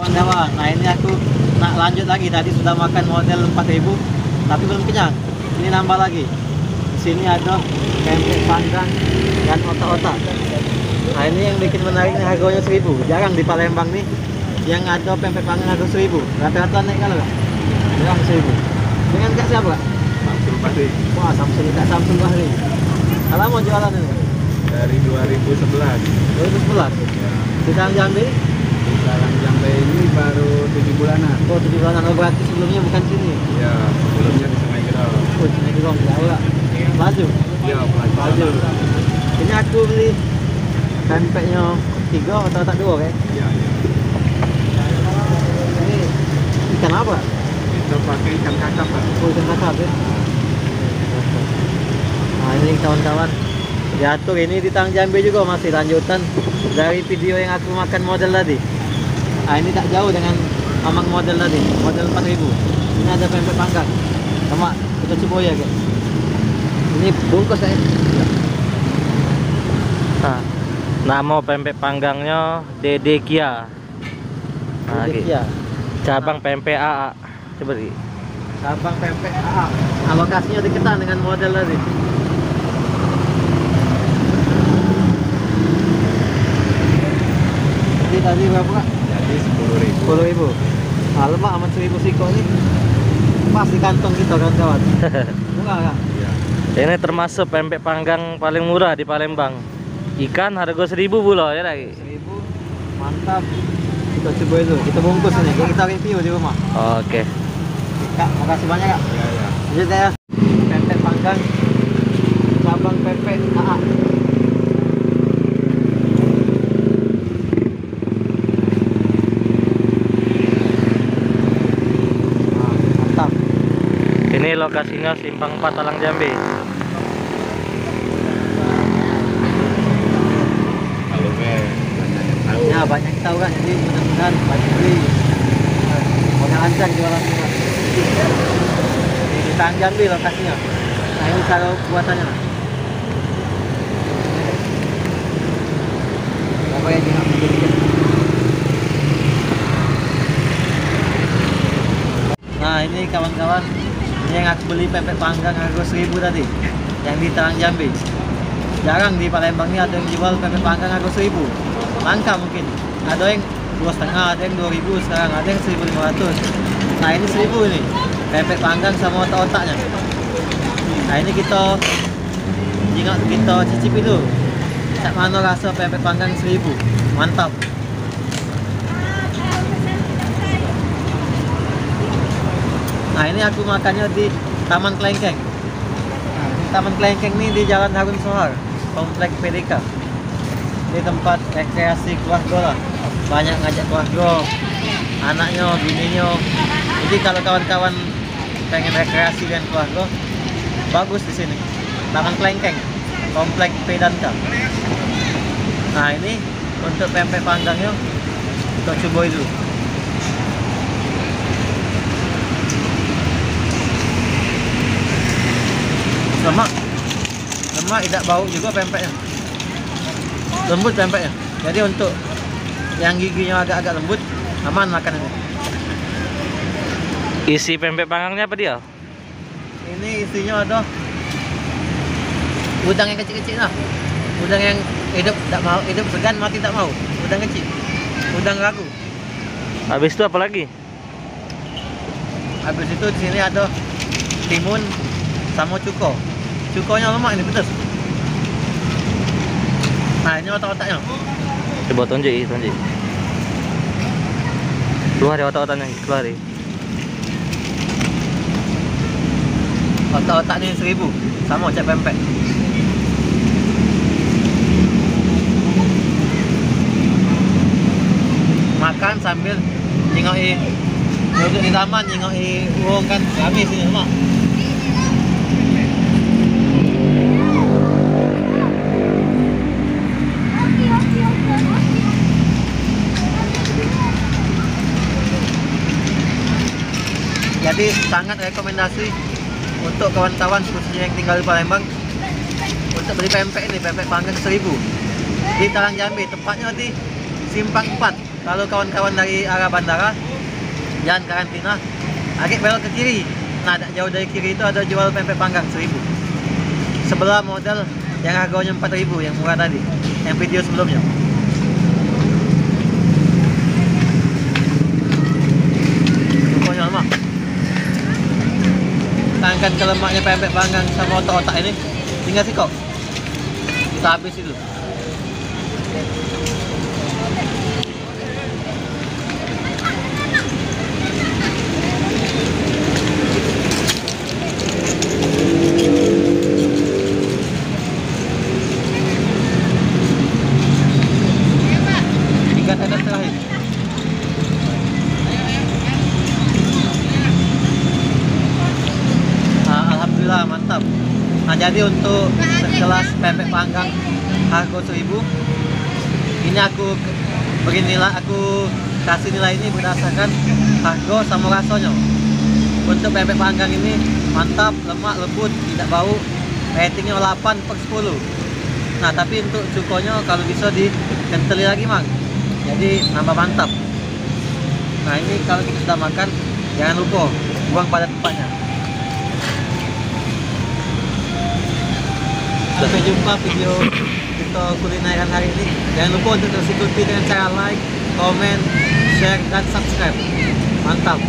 Kawan-kawan, nah ini aku nak lanjut lagi. Tadi sudah makan model 4.000 tapi belum kenyang. Ini nambah lagi. Di sini ada pempek panggang dan otak-otak. Nah ini yang bikin menarik nih, harganya 1.000. Jarang di Palembang nih yang ada pempek panggang harga 1.000. Rata-rata naik kalau nggak? Jarang 1.000. Dengan Kak siapa Kak? Samsul Bahri. Wah, Samsul, Kak Samsul Bahri. Kalau mau jualan ini? Dari 2011. 2011. Ya. Di Talang Jambi? Di Talang Jambi ini baru 7 bulanan. Oh, 7 bulanan. Oh, berarti sebelumnya bukan sini. Ya, sebelumnya di Sungai Gedong. Oh, Sungai Gedong, jauh lah. Maju. Ya, Maju. Ini aku beli pempeknya 3 atau tak 2 kan? Ya, ya. Ini ikan apa? Itu pakai ikan kakap, Pak. Oh, ikan kakap ya. Nah, ini kawan-kawan, diatur ini di Talang Jambi juga masih lanjutan dari video yang aku makan model tadi. Nah, ini tak jauh dengan amang model tadi, model 4.000. Ini ada pempek panggang sama kita coba ya guys. Ini bungkus ya. Nah, nama pempek panggangnya Dede Kia. Nah, Ini ya. cabang pempek AA. Coba di. Cabang pempek AA. Nah, lokasinya deketan dengan model tadi. Jadi tadi berapa Kak? Jadi 10.000. 10.000. Nah, lemak aman 1.000 siko ini. Pas di kantong kita kawan-kawan. Murah Kak? Ya. Ini termasuk pempek panggang paling murah di Palembang. Ikan harga 1.000 pula ya lagi. 1.000. Mantap. Kita coba itu. Kita bungkus ini. Kita review di rumah. Oke. Kak, makasih banyak Kak. Ya, ya. Lanjut ya. Pempek panggang cabang pempek AA. Nah, mantap. Ini lokasinya Simpang 4 Talang Jambi. Kalau banyak yang tahu. Ya banyak yang tahu kan, jadi mudah-mudahan banyak beli. Modal lancar jualan semua. Di Talang Jambi lokasinya. Nah ini cara buatannya. Apa ya jangan sedikit. Nah ini kawan-kawan, ini yang aku beli pempek panggang harga 1.000 tadi, yang di Talang Jambi. Jarang di Palembang ini ada yang jual pempek panggang harga 1.000. Langka mungkin. Ada yang 2,5, ada yang 2.000 sekarang, ada yang 1.500. Nah ini 1.000 ini, pempek panggang sama otak-otaknya. Nah ini kita cicip itu. Cak mana rasa pempek panggang 1.000. Mantap. Nah ini aku makannya di Taman Kelengkeng. Nah, di Taman Kelengkeng ini di Jalan Harun Sohar, Komplek PDK. Ini tempat rekreasi keluarga lah. Banyak ngajak keluarga, anaknya, bininya. Jadi kalau kawan-kawan pengen rekreasi dengan keluarga, bagus di sini. Taman Kelengkeng, Komplek Pedanka. Nah ini untuk pempek panggangnya kita coba dulu. Lemak, tidak bau juga pempeknya. Lembut pempeknya. Jadi untuk yang giginya agak-agak lembut, aman makan ini. Isi pempek panggangnya apa dia? Ini isinya ada udang yang kecil-kecil lah. Udang yang hidup tak mau, hidup segan mati tak mau. Udang kecil. Udang ragu. Habis itu apa lagi? Habis itu di sini ada timun sama cuko. Cukonya lemak ini pedas. Nah ini otak-otaknya. Coba tunjuk. Keluar ya otak-otaknya, keluar ya. Otak-otaknya 1.000 sama cek pempek. Makan sambil nyengoki, duduk di taman nyengoki uang kan rame sini lemak. Jadi sangat rekomendasi untuk kawan-kawan khususnya yang tinggal di Palembang untuk beli pempek ini, pempek panggang 1.000 di Talang Jambi, tempatnya di Simpang 4 kalau kawan-kawan dari arah bandara jalan karantina, agak belok ke kiri. Nah, tak jauh dari kiri itu ada jual pempek panggang 1000. Sebelah model yang harganya 4000 yang murah tadi, yang video sebelumnya. Pokoknya lama. Tangan ke lemaknya pempek panggang sama otak-otak ini, tinggal sih kok. Kita habis itu. Tiga tetes terakhir. Alhamdulillah mantap. Nah, jadi untuk segelas pempek panggang harga 1000, ini aku kasih nilai ini berdasarkan harga sama rasanya. Untuk pempek panggang ini mantap, lemak, lembut, tidak bau, ratingnya 8/10. Nah, tapi untuk cukonya kalau bisa dikenteli lagi mang, jadi nambah mantap. Nah, ini kalau kita sudah makan jangan lupa buang pada tempatnya. Sampai jumpa video kita kulineran hari ini. Jangan lupa untuk terus ikuti dengan cara like, komen, share, dan subscribe. Mantap.